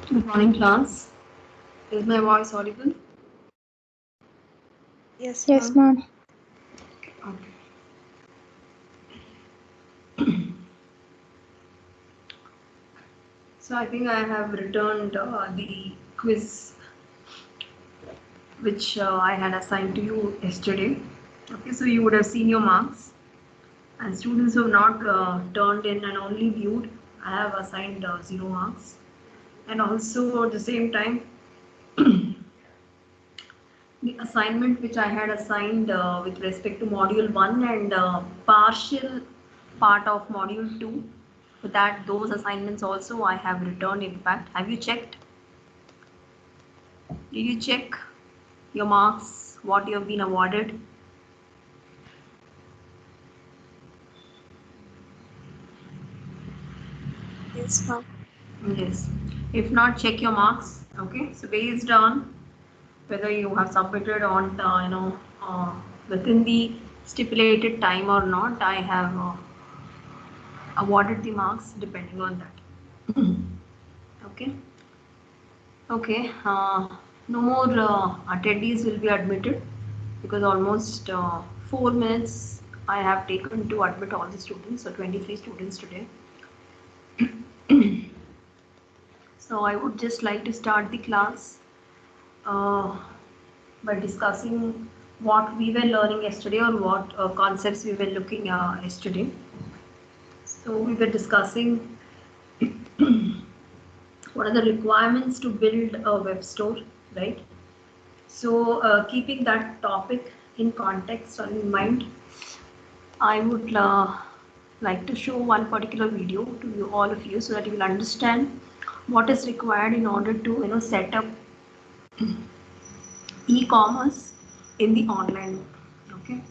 Good morning, class. Is my voice audible? Yes, Yes, ma'am. ma'am. Okay. So I think I have returned the quiz which I had assigned to you yesterday. Okay, so you would have seen your marks, and students who have not turned in and only viewed, I have assigned 0 marks. And also at the same time, the assignment which I had assigned with respect to module 1 and partial part of module 2, for that those assignments also I have returned. In fact, have you checked? Did you check your marks, what you have been awarded? Yes, ma'am. Yes. If not, check your marks. Okay. So based on whether you have submitted on within the stipulated time or not, I have awarded the marks depending on that. Okay. Okay. No more attendees will be admitted because almost 4 minutes I have taken to admit all the students. So 23 students today. So I would just like to start the class uh, by discussing what we were learning yesterday or what concepts we were looking yesterday. So we were discussing what are the requirements to build a web store, right? So keeping that topic in context or in mind, I would like to show one particular video to you, all of you, so that you will understand what is required in order to set up e-commerce in the online mode. Okay,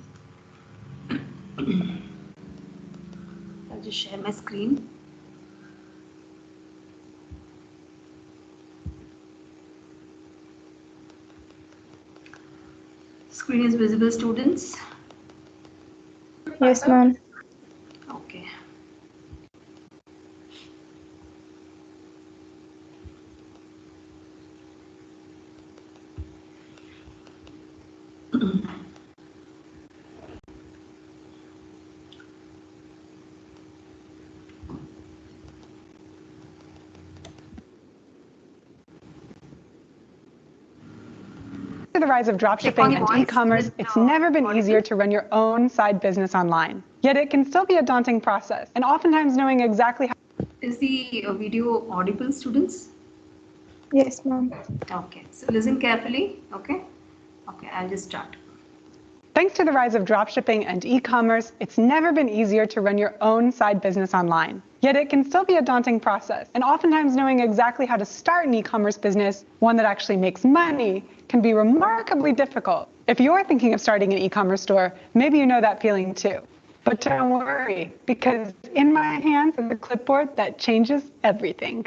I'll just share my screen. Screen is visible, students. Yes, ma'am. Okay. To the rise of dropshipping and e-commerce, it's never been easier to run your own side business online. Yet it can still be a daunting process, and oftentimes knowing exactly how. Is the video audible, students? Yes, ma'am. Okay, so listen carefully. Okay, I'll just start. Thanks to the rise of dropshipping and e-commerce, it's never been easier to run your own side business online. Yet it can still be a daunting process, and oftentimes knowing exactly how to start an e-commerce business, one that actually makes money, can be remarkably difficult. If you're thinking of starting an e-commerce store, maybe you know that feeling too. But don't worry, because in my hands is a clipboard that changes everything.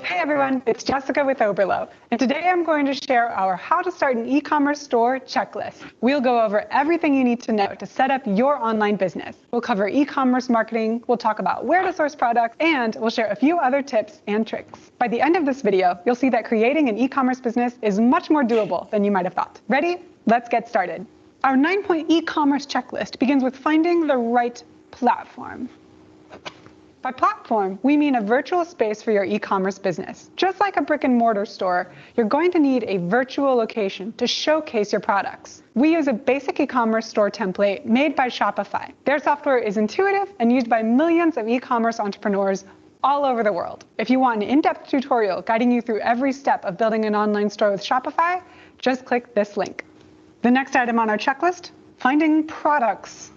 Hey everyone, it's Jessica with Oberlo, and today I'm going to share our How to Start an E-commerce Store checklist. We'll go over everything you need to know to set up your online business. We'll cover e-commerce marketing, we'll talk about where to source products, and we'll share a few other tips and tricks. By the end of this video, you'll see that creating an e-commerce business is much more doable than you might have thought. Ready? Let's get started. Our 9-point e-commerce checklist begins with finding the right platform. By platform, we mean a virtual space for your e-commerce business. Just like a brick and mortar store, you're going to need a virtual location to showcase your products. We use a basic e-commerce store template made by Shopify. Their software is intuitive and used by millions of e-commerce entrepreneurs all over the world. If you want an in-depth tutorial guiding you through every step of building an online store with Shopify, just click this link. The next item on our checklist, finding products.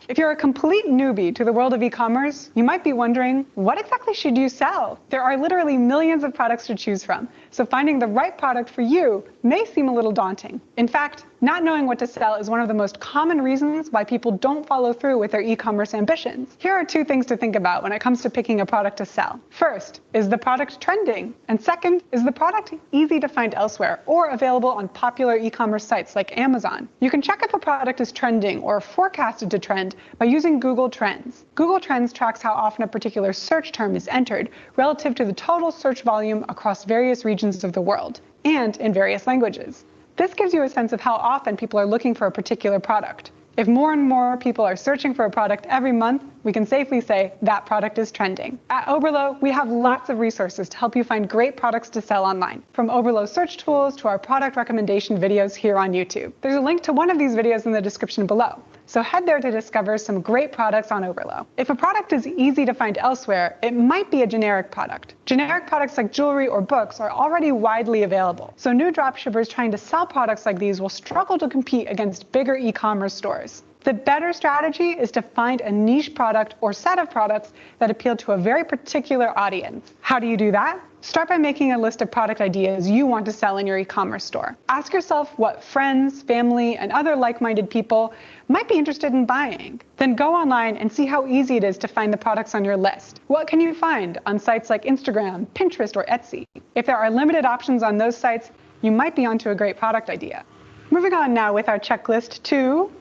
If you're a complete newbie to the world of e-commerce, you might be wondering, what exactly should you sell? There are literally millions of products to choose from. so finding the right product for you may seem a little daunting. In fact, not knowing what to sell is one of the most common reasons why people don't follow through with their e-commerce ambitions. Here are 2 things to think about when it comes to picking a product to sell. First, is the product trending? And second, is the product easy to find elsewhere or available on popular e-commerce sites like Amazon? You can check if a product is trending or forecasted to trend by using Google Trends. Google Trends tracks how often a particular search term is entered relative to the total search volume across various regions of the world and in various languages. This gives you a sense of how often people are looking for a particular product. If more and more people are searching for a product every month, we can safely say that product is trending. At Oberlo, we have lots of resources to help you find great products to sell online, from Oberlo search tools to our product recommendation videos here on YouTube. There's a link to one of these videos in the description below, so head there to discover some great products on Oberlo. If a product is easy to find elsewhere, it might be a generic product. Generic products like jewelry or books are already widely available, so new dropshippers trying to sell products like these will struggle to compete against bigger e-commerce stores. The better strategy is to find a niche product or set of products that appeal to a very particular audience. How do you do that? Start by making a list of product ideas you want to sell in your e-commerce store. Ask yourself what friends, family, and other like-minded people might be interested in buying. Then go online and see how easy it is to find the products on your list. What can you find on sites like Instagram, Pinterest, or Etsy? If there are limited options on those sites, you might be onto a great product idea. Moving on now with our checklist to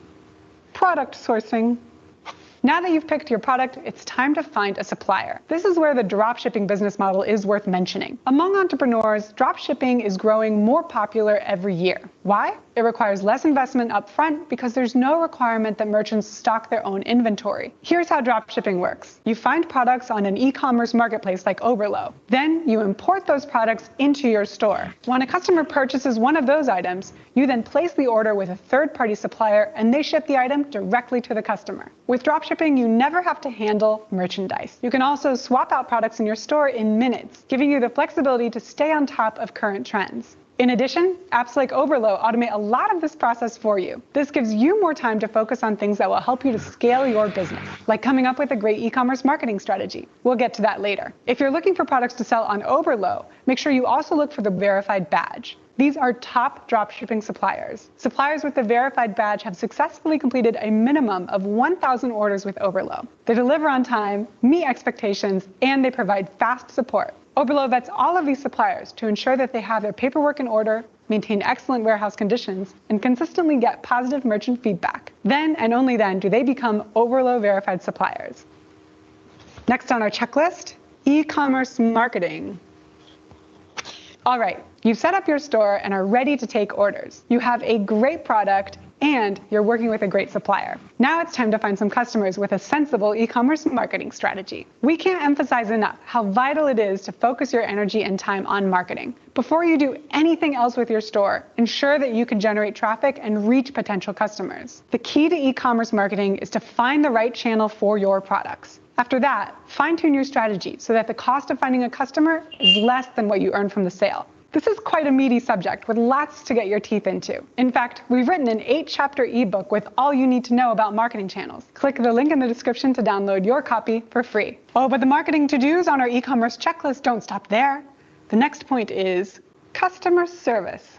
product sourcing. Now that you've picked your product, it's time to find a supplier. This is where the dropshipping business model is worth mentioning. Among entrepreneurs, dropshipping is growing more popular every year. Why? It requires less investment up front because there's no requirement that merchants stock their own inventory. Here's how dropshipping works. You find products on an e-commerce marketplace like Oberlo. Then you import those products into your store. When a customer purchases one of those items, you then place the order with a third-party supplier and they ship the item directly to the customer. With dropshipping, you never have to handle merchandise. You can also swap out products in your store in minutes, giving you the flexibility to stay on top of current trends. In addition, apps like Oberlo automate a lot of this process for you. This gives you more time to focus on things that will help you to scale your business, like coming up with a great e-commerce marketing strategy. We'll get to that later. If you're looking for products to sell on Oberlo, make sure you also look for the verified badge. These are top dropshipping suppliers. Suppliers with the verified badge have successfully completed a minimum of 1,000 orders with Oberlo. They deliver on time, meet expectations, and they provide fast support. Oberlo vets all of these suppliers to ensure that they have their paperwork in order, maintain excellent warehouse conditions, and consistently get positive merchant feedback. Then and only then do they become Oberlo verified suppliers. Next on our checklist, e-commerce marketing. All right, you've set up your store and are ready to take orders. You have a great product and you're working with a great supplier. Now it's time to find some customers with a sensible e-commerce marketing strategy. We can't emphasize enough how vital it is to focus your energy and time on marketing. Before you do anything else with your store, ensure that you can generate traffic and reach potential customers. The key to e-commerce marketing is to find the right channel for your products. After that, fine-tune your strategy so that the cost of finding a customer is less than what you earn from the sale. This is quite a meaty subject with lots to get your teeth into. In fact, we've written an 8-chapter ebook with all you need to know about marketing channels. Click the link in the description to download your copy for free. Oh, but the marketing to-dos on our e-commerce checklist don't stop there. The next point is customer service.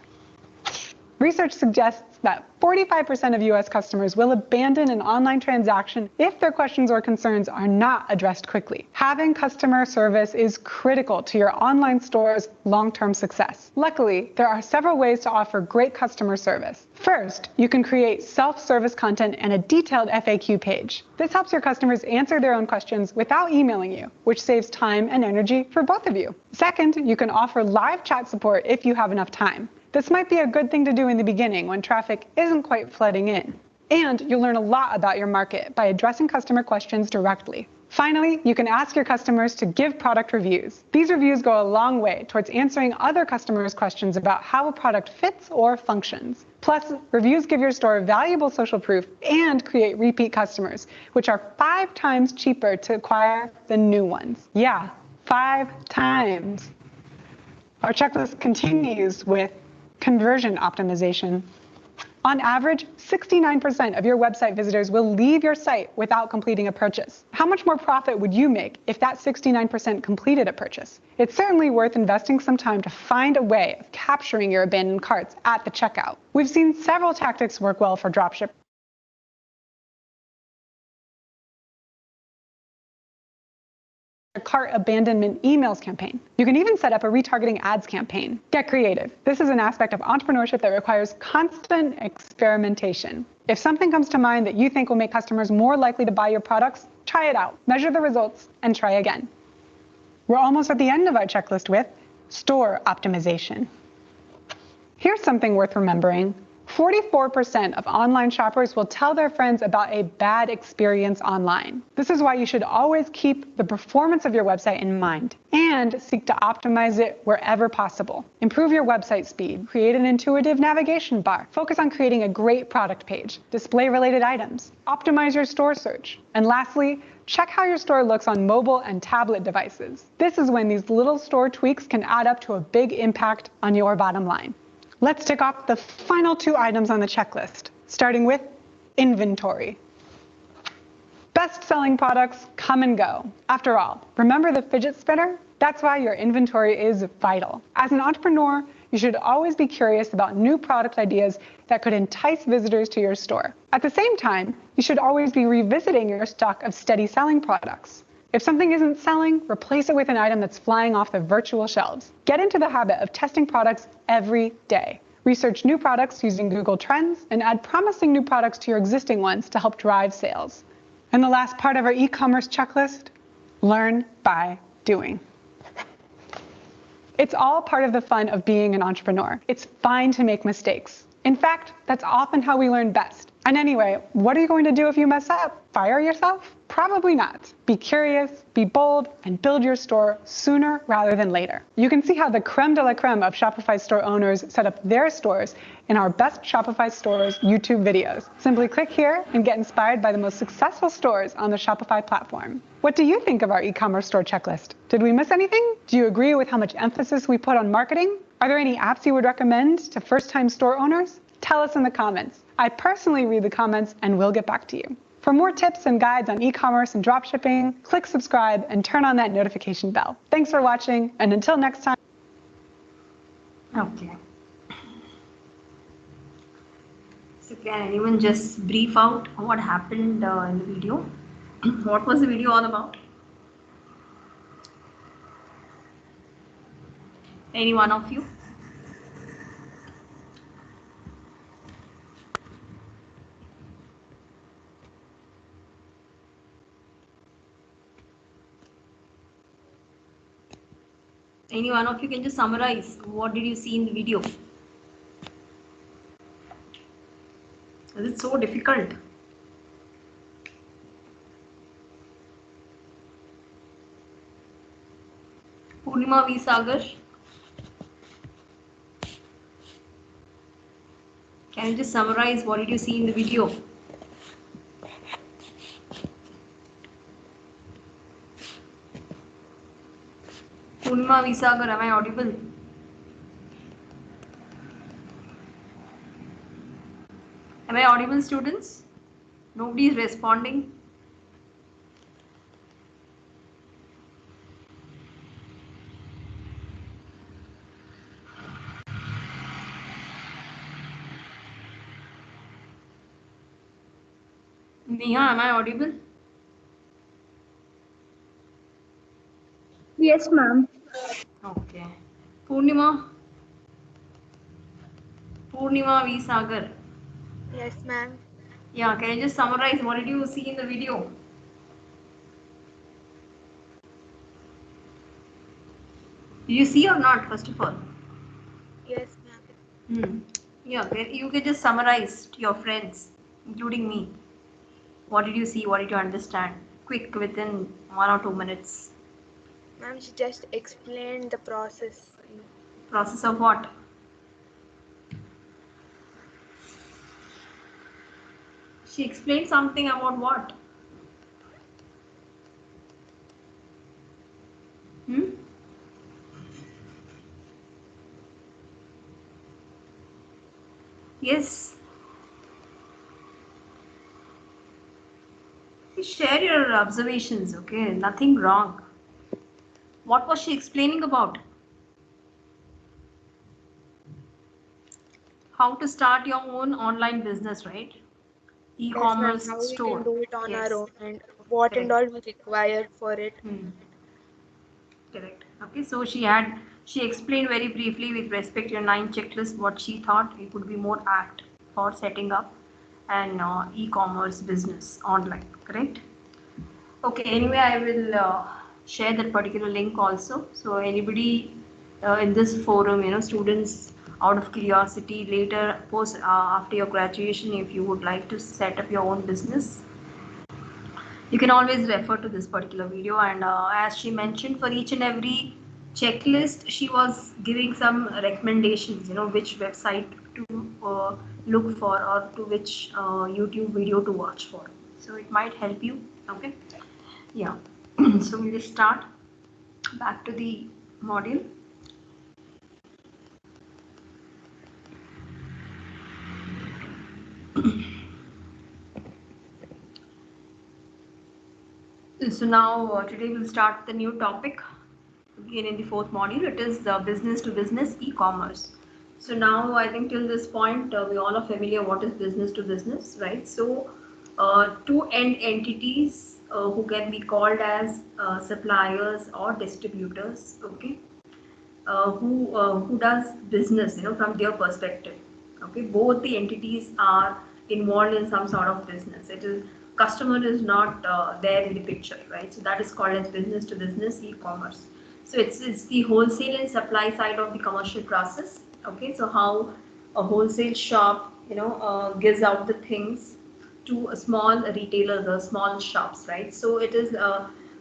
Research suggests that 45% of US customers will abandon an online transaction if their questions or concerns are not addressed quickly. Having customer service is critical to your online store's long-term success. Luckily, there are several ways to offer great customer service. First, you can create self-service content and a detailed FAQ page. This helps your customers answer their own questions without emailing you, which saves time and energy for both of you. Second, you can offer live chat support if you have enough time. This might be a good thing to do in the beginning when traffic isn't quite flooding in. And you'll learn a lot about your market by addressing customer questions directly. Finally, you can ask your customers to give product reviews. These reviews go a long way towards answering other customers' questions about how a product fits or functions. Plus, reviews give your store valuable social proof and create repeat customers, which are 5 times cheaper to acquire than new ones. Yeah, 5 times. Our checklist continues with conversion optimization. On average, 69% of your website visitors will leave your site without completing a purchase. How much more profit would you make if that 69% completed a purchase? It's certainly worth investing some time to find a way of capturing your abandoned carts at the checkout. We've seen several tactics work well for dropshippers. A cart abandonment emails campaign. You can even set up a retargeting ads campaign. Get creative. This is an aspect of entrepreneurship that requires constant experimentation. If something comes to mind that you think will make customers more likely to buy your products, try it out, measure the results, and try again. We're almost at the end of our checklist with store optimization. Here's something worth remembering. 44% of online shoppers will tell their friends about a bad experience online. This is why you should always keep the performance of your website in mind and seek to optimize it wherever possible. Improve your website speed, create an intuitive navigation bar, focus on creating a great product page, display related items, optimize your store search, and lastly, check how your store looks on mobile and tablet devices. This is when these little store tweaks can add up to a big impact on your bottom line. Let's tick off the final 2 items on the checklist, starting with inventory. Best-selling products come and go. After all, remember the fidget spinner? That's why your inventory is vital. As an entrepreneur, you should always be curious about new product ideas that could entice visitors to your store. At the same time, you should always be revisiting your stock of steady selling products. If something isn't selling, replace it with an item that's flying off the virtual shelves. Get into the habit of testing products every day. Research new products using Google Trends and add promising new products to your existing ones to help drive sales. And the last part of our e-commerce checklist, learn by doing. It's all part of the fun of being an entrepreneur. It's fine to make mistakes. In fact, that's often how we learn best. And anyway, what are you going to do if you mess up? Fire yourself? Probably not. Be curious, be bold, and build your store sooner rather than later. You can see how the creme de la creme of Shopify store owners set up their stores in our Best Shopify Stores YouTube videos. Simply click here and get inspired by the most successful stores on the Shopify platform. What do you think of our e-commerce store checklist? Did we miss anything? Do you agree with how much emphasis we put on marketing? Are there any apps you would recommend to first-time store owners? Tell us in the comments. I personally read the comments and will get back to you. For more tips and guides on e-commerce and dropshipping, click subscribe and turn on that notification bell. Thanks for watching, and until next time. Okay. So can anyone just brief out what happened in the video? What was the video all about? Any one of you? Any one of you can just summarize what did you see in the video? Is it so difficult? Purnima V. Sagar, can you just summarize what did you see in the video? Purnima V. Sagar, am I audible? Am I audible, students? Nobody is responding. Neha, am I audible? Yes, ma'am. Okay. Purnima V. Sagar. Yes, ma'am. Yeah, can you just summarize what did you see in the video? Did you see or not, first of all? Yes, ma'am. Yeah, you can just summarize to your friends, including me. What did you see? What did you understand? Quick, within 1 or 2 minutes. Ma'am, she just explained the process. Process of what? She explained something about what? Yes. Okay, share your observations. Okay, nothing wrong. What was she explaining about? How to start your own online business, right? Yes, ma'am. E-commerce How we can store. do it on our Yes, own and what and correct. all we require for it. Hmm. Correct. Okay, so she explained very briefly with respect to your 9 checklists what she thought it would be more apt for setting up an e-commerce business online. Correct. Okay. Anyway, I will share that particular link also. So anybody in this forum, students out of curiosity later post after your graduation, if you would like to set up your own business, you can always refer to this particular video. And as she mentioned, for each and every checklist she was giving some recommendations, which website to look for, or to which YouTube video to watch for, so it might help you. Okay, yeah. So we will start back to the module. So now today we'll start the new topic again in the fourth module. It is business to business e-commerce. So now I think till this point we all are familiar what is business to business, right? So two end entities who can be called as suppliers or distributors, okay, who does business, from their perspective. Okay, both the entities are involved in some sort of business. It is customer is not there in the picture, right? So that is called as business to business e-commerce. So it's the wholesale and supply side of the commercial process. Okay, so how a wholesale shop, gives out the things to a small retailers or small shops, right? So it is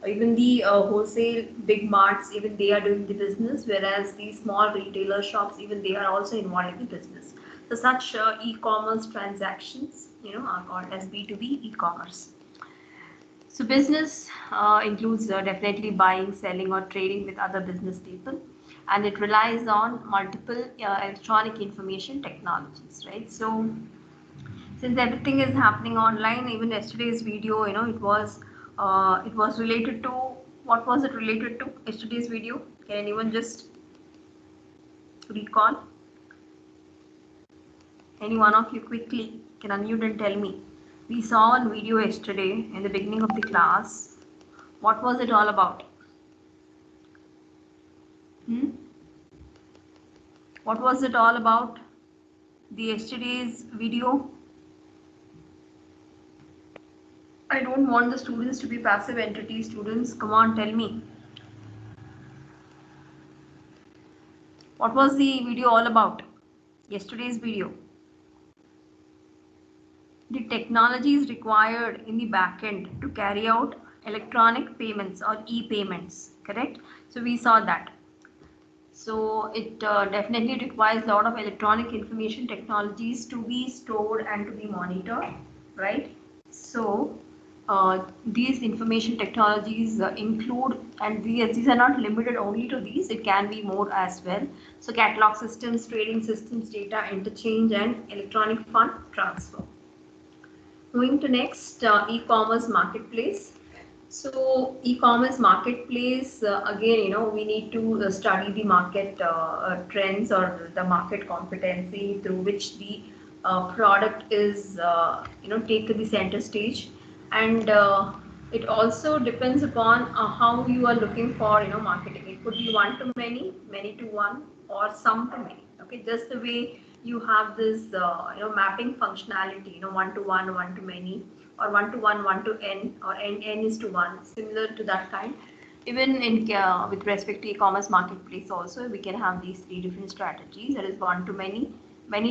even the wholesale big marts, even they are doing the business, whereas the small retailer shops, even they are also involved in the business. So such e-commerce transactions, are called as B2B e-commerce. So business includes definitely buying, selling, or trading with other business people, and it relies on multiple electronic information technologies, right? So since everything is happening online, even yesterday's video, it was related to, what was it related to, yesterday's video? Can anyone just recall? Any one of you quickly can unmute and tell me. We saw a video yesterday in the beginning of the class. What was it all about? What was it all about? The yesterday's video. I don't want the students to be passive entity. Students, come on, tell me. What was the video all about? Yesterday's video. The technology is required in the backend to carry out electronic payments or e-payments, correct? So we saw that. So it definitely requires a lot of electronic information technologies to be stored and to be monitored, right? So these information technologies include, and these are not limited only to these, it can be more as well. So catalog systems, trading systems, data interchange, and electronic fund transfer. Moving to next, e-commerce marketplace. So e-commerce marketplace, again, we need to study the market trends or the market competency through which the product is, take to the center stage. And it also depends upon how you are looking for, marketing. It could be one to many, many to one, or some to many. Okay, just the way you have this, mapping functionality, one to one to many, or one to one to n, or n is to 1, similar to that kind. Even in with respect to e-commerce marketplace also, we can have these 3 different strategies, that is one to many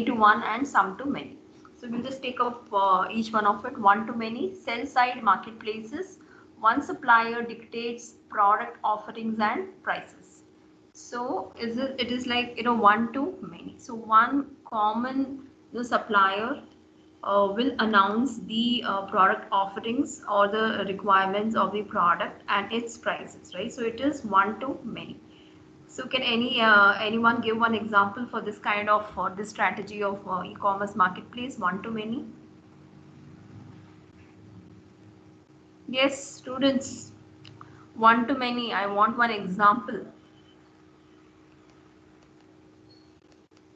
to one, and some to many. So we'll just take up each one of it. One to many, sell side marketplaces. One supplier dictates product offerings and prices. So it is like, one to many. So one common supplier will announce the product offerings or the requirements of the product and its prices, right? So it is one to many. So can anyone give one example for this kind of, for this strategy of e-commerce marketplace, one to many? Yes, students. One to many. I want one example.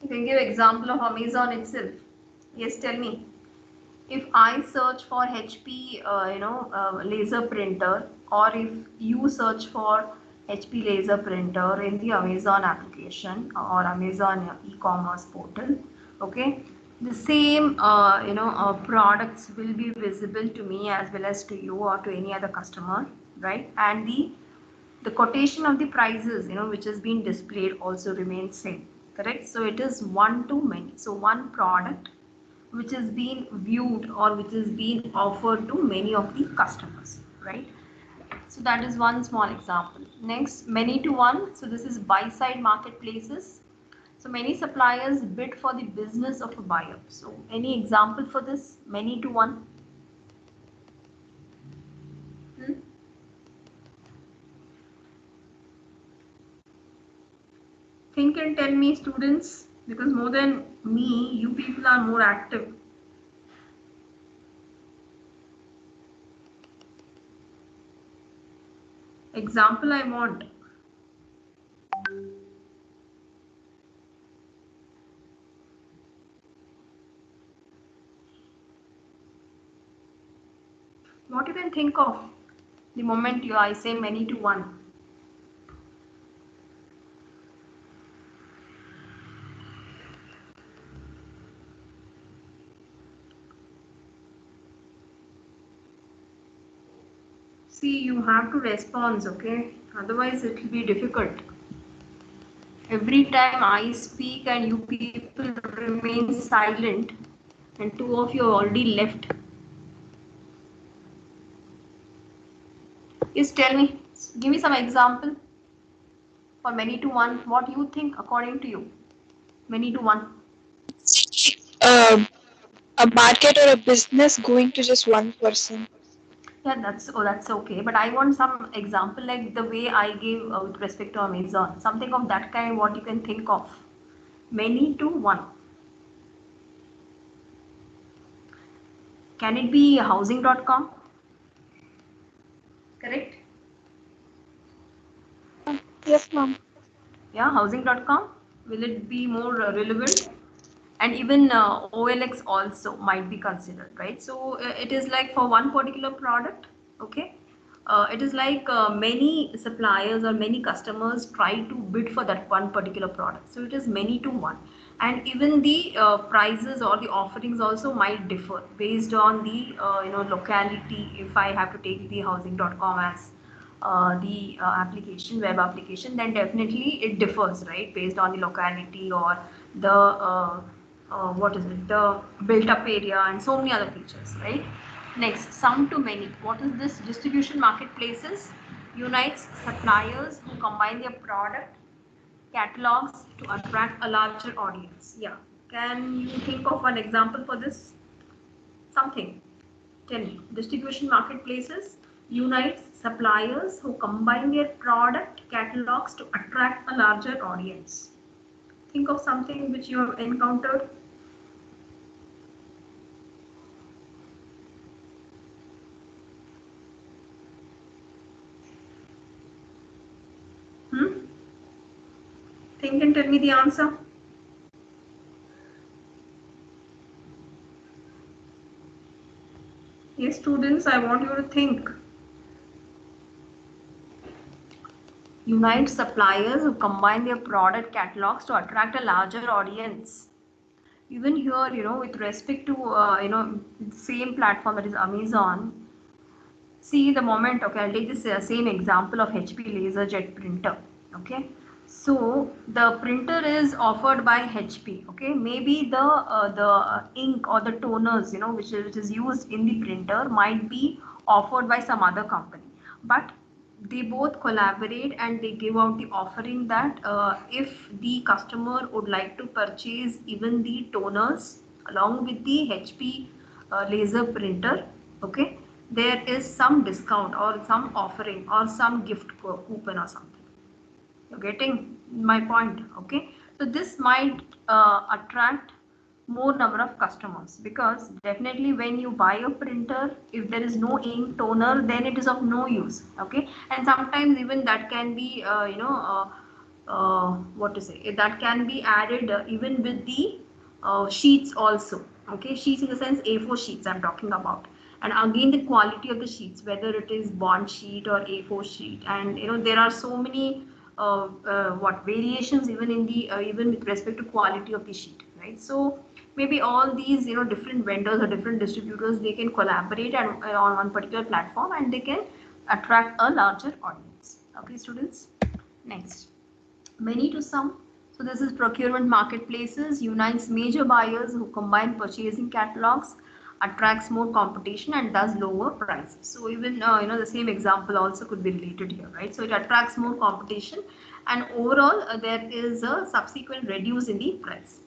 You can give example of Amazon itself. Yes, tell me. If I search for HP, laser printer, or if you search for HP laser printer in the Amazon application or Amazon e-commerce portal, okay, the same, products will be visible to me as well as to you or to any other customer, right? And the quotation of the prices, which has been displayed also remains same, correct? So it is one to many. So one product which is being viewed or which is being offered to many of the customers, right? So that is one small example. Next, many to one. So this is buy side marketplaces. So many suppliers bid for the business of a buyer. So any example for this? Many to one. Hmm? Think and tell me, students, because more than me, you people are more active. Example I want. What you can think of the moment I say many to one. See, you have to respond, okay? Otherwise, it will be difficult. Every time I speak and you people remain silent, and two of you have already left. Just tell me, give me some example for many to one. What you think according to you? Many to one. Um, a market or a business going to just one person. Yeah, that's okay. But I want some example like the way I gave with respect to Amazon. Something of that kind. What you can think of? Many to one. Can it be housing.com? Correct? Yes, ma'am. Yeah, housing.com. Will it be more relevant? And even OLX also might be considered, right? So it is like for one particular product, okay? It is like many suppliers or many customers try to bid for that one particular product. So it is many to one. And even the prices or the offerings also might differ based on the locality. If I have to take the housing.com as the application, web application, then definitely it differs, right, based on the locality or the what is it, the built up area and so many other features, right? Next, some to many. What is this? Distribution marketplaces unites suppliers who combine their product catalogs to attract a larger audience. Yeah, can you think of an example for this? Something. Tell me. Distribution marketplaces unites suppliers who combine their product catalogs to attract a larger audience. Think of something which you have encountered. Hmm? Think and tell me the answer. Yes, students, I want you to think. Unite suppliers who combine their product catalogs to attract a larger audience. Even here, with respect to, same platform, that is Amazon, see the moment, okay, I'll take this same example of HP LaserJet printer, okay. So the printer is offered by HP, okay. Maybe the ink or the toners, which is used in the printer might be offered by some other company, but they both collaborate and they give out the offering that if the customer would like to purchase even the toners along with the HP laser printer, okay, there is some discount or some offering or some gift coupon or something. You're getting my point, okay? So this might attract more number of customers, because definitely when you buy a printer, if there is no ink toner, then it is of no use. Okay, and sometimes even that can be what to say, that can be added even with the sheets also. Okay, sheets in the sense A4 sheets I'm talking about. And again, the quality of the sheets, whether it is bond sheet or A4 sheet, and there are so many what variations even in the even with respect to quality of the sheet, right? So maybe all these different vendors or different distributors, they can collaborate and on one particular platform, and they can attract a larger audience. Okay, students. Next, many to some. So this is procurement marketplaces, unites major buyers who combine purchasing catalogs, attracts more competition and thus lower prices. So even the same example also could be related here, right? So it attracts more competition, and overall there is a subsequent reduce in the price.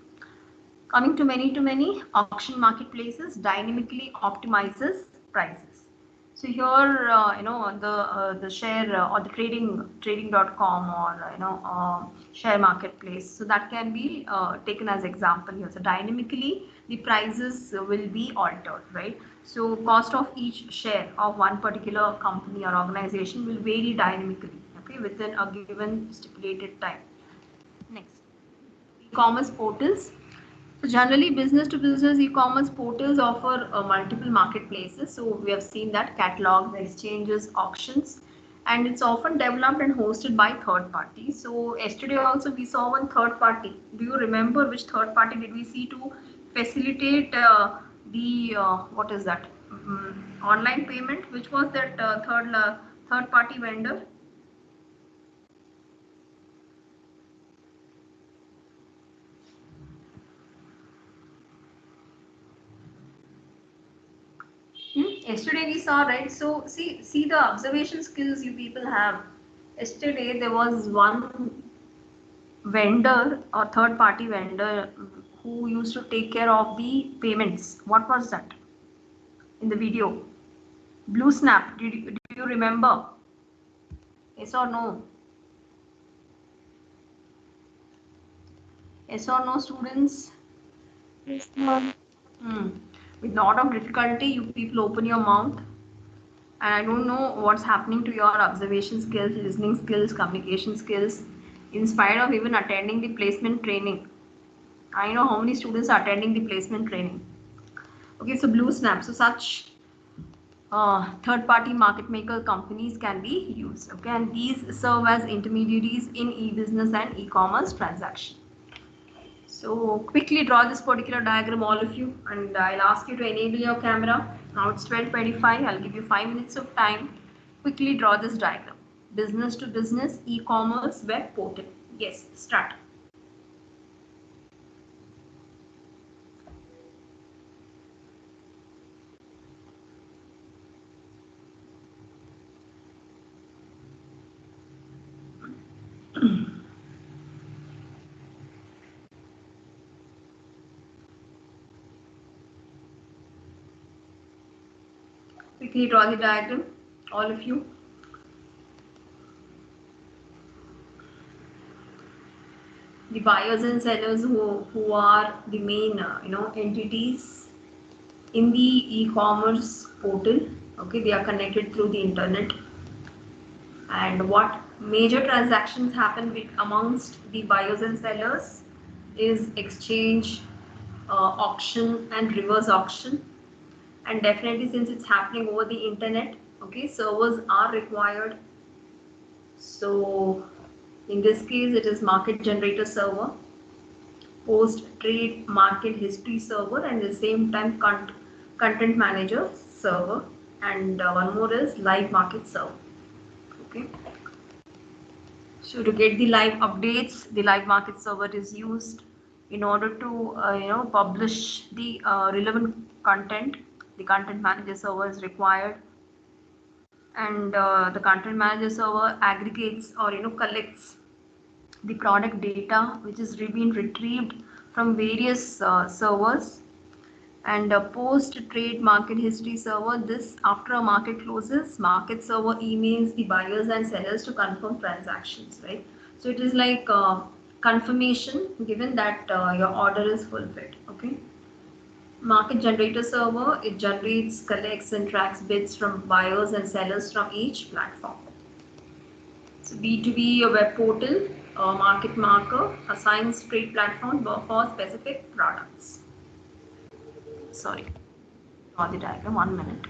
Coming to many, auction marketplaces dynamically optimizes prices. So here, the share or the trading.com or share marketplace. So that can be taken as example here. So dynamically, the prices will be altered, right? So cost of each share of one particular company or organization will vary dynamically, okay, within a given stipulated time. Next, e-commerce portals. So generally, business to business e-commerce portals offer multiple marketplaces. So we have seen that catalogs, exchanges, auctions, and it's often developed and hosted by third parties. So yesterday also we saw one third party. Do you remember which third party did we see to facilitate the what is that online payment? Which was that third party vendor? Yesterday we saw, right? So see the observation skills you people have. Yesterday there was one vendor or third party vendor who used to take care of the payments. What was that in the video? Blue Snap. Do you remember? Yes or no? Yes or no, students? Yes, ma'am. Hmm. With lot of difficulty, you people open your mouth. And I don't know what's happening to your observation skills, listening skills, communication skills, in spite of even attending the placement training. I know how many students are attending the placement training. Okay, so Blue Snap. So such third-party market maker companies can be used. Okay, and these serve as intermediaries in e-business and e-commerce transaction. So quickly draw this particular diagram, all of you, and I'll ask you to enable your camera. Now it's 12:25. I'll give you 5 minutes of time. Quickly draw this diagram. Business to business, e-commerce, web portal. Yes, start. Quickly draw the diagram, all of you. The buyers and sellers who are the main entities in the e-commerce portal. Okay, they are connected through the internet. And what major transactions happen amongst the buyers and sellers is exchange, auction and reverse auction. And definitely, since it's happening over the internet, okay, servers are required. So in this case it is market generator server, post trade market history server, and at the same time content manager server, and one more is live market server. Okay, so to get the live updates, the live market server is used in order to publish the relevant content. The content manager server is required, and the content manager server aggregates or collects the product data which is being retrieved from various servers, and post trade market history server, this after a market closes, market server emails the buyers and sellers to confirm transactions, right? So it is like confirmation given that your order is fulfilled. Okay, Market generator server, it generates, collects, and tracks bids from buyers and sellers from each platform. So B2B, a web portal, a market maker, assigns trade platform for specific products. Sorry, draw the diagram, 1 minute.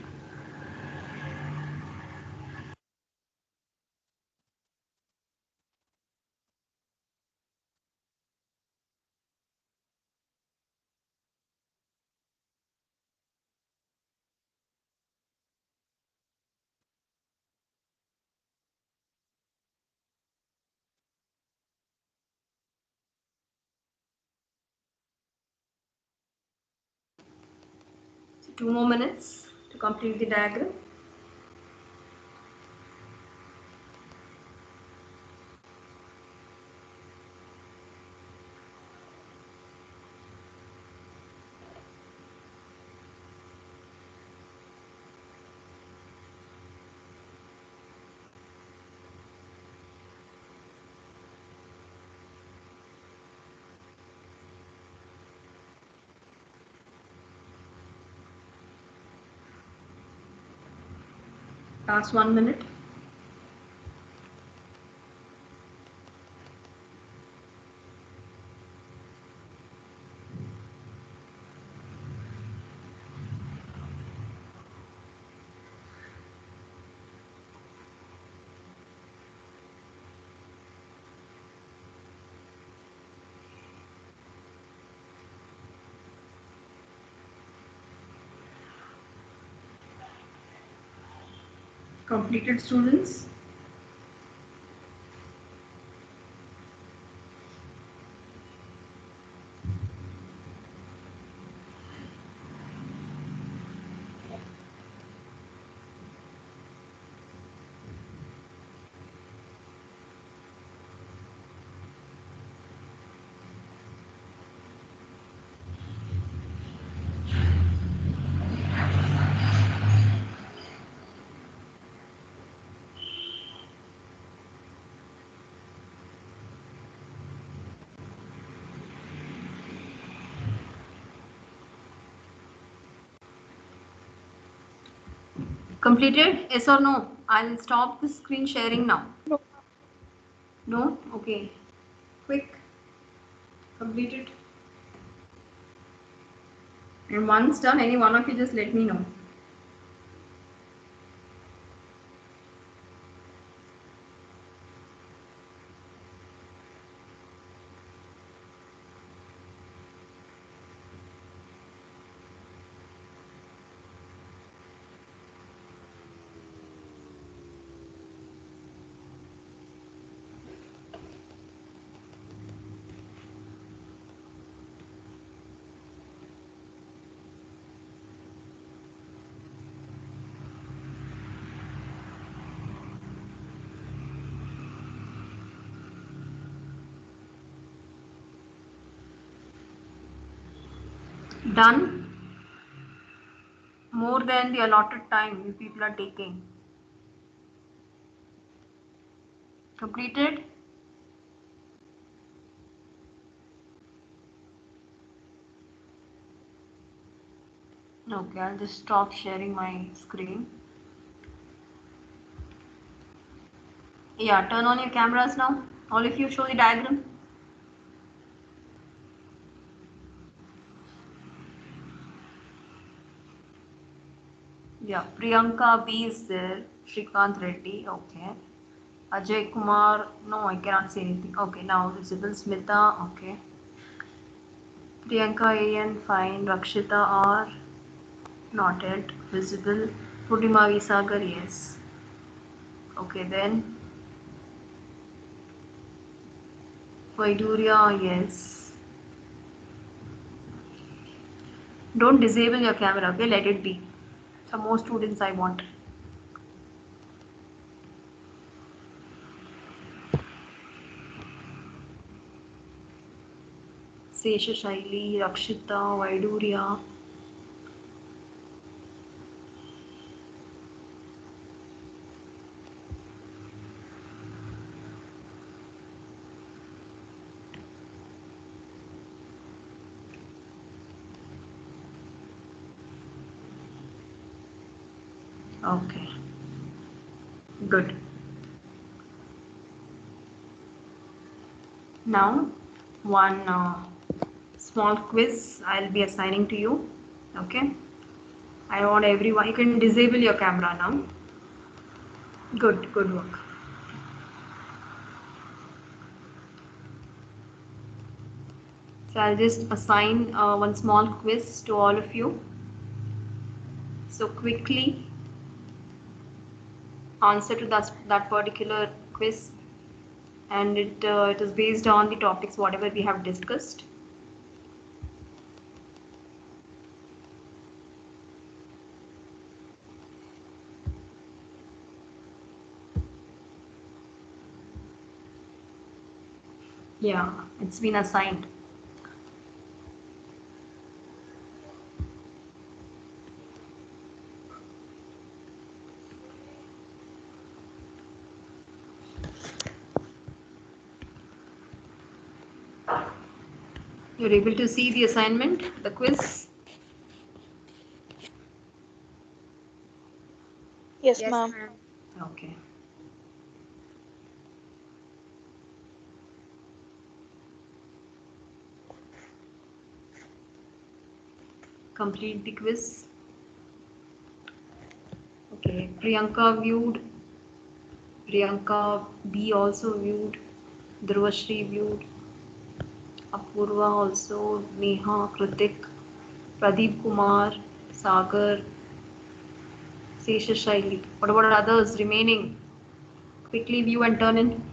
So 2 more minutes to complete the diagram. Last 1 minute. Completed, students? Completed? Yes or no? I'll stop the screen sharing now. No. No? Okay. Quick. Completed. And once done, any one of you just let me know. Done? More than the allotted time you people are taking. Completed? Okay, I'll just stop sharing my screen. Yeah, turn on your cameras now. All of you show the diagram. Yeah, Priyanka B is there. Shrikant Reddy, okay. Ajay Kumar, no, I cannot see anything. Okay, now visible. Smita, okay. Priyanka AN, fine. Rakshita R, not yet visible. Purnima Visagar, yes. Okay, then Vaiduria, yes. Don't disable your camera, okay? Let it be. Some more students I want. Sesha Shaili, Rakshita, Vaiduria. Okay, good. Now, one small quiz I'll be assigning to you. Okay, I want everyone, you can disable your camera now. Good, good work. So I'll just assign one small quiz to all of you. So quickly answer to that particular quiz, and it is based on the topics whatever we have discussed. Yeah, it's been assigned. You're able to see the assignment, the quiz? Yes, ma'am. Okay. Complete the quiz. Okay, Priyanka viewed, Priyanka B also viewed, Dhruvashri viewed, Apurva also, Neha, Kritik, Pradeep Kumar, Sagar, Seshashaili. What about others remaining? Quickly view and turn in.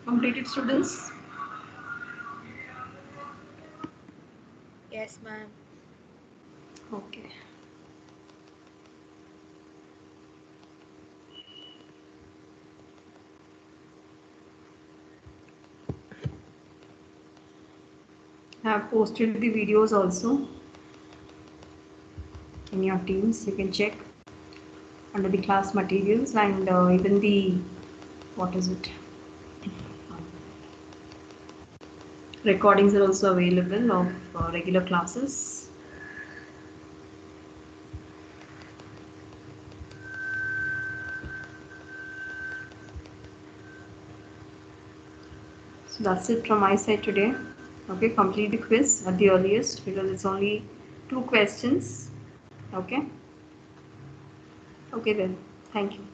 Completed students? Yes, ma'am. Okay. I have posted the videos also in your Teams. You can check under the class materials, and even the, what is it? Recordings are also available of regular classes. So that's it from my side today. Okay, complete the quiz at the earliest because it's only 2 questions. Okay. Okay then. Thank you.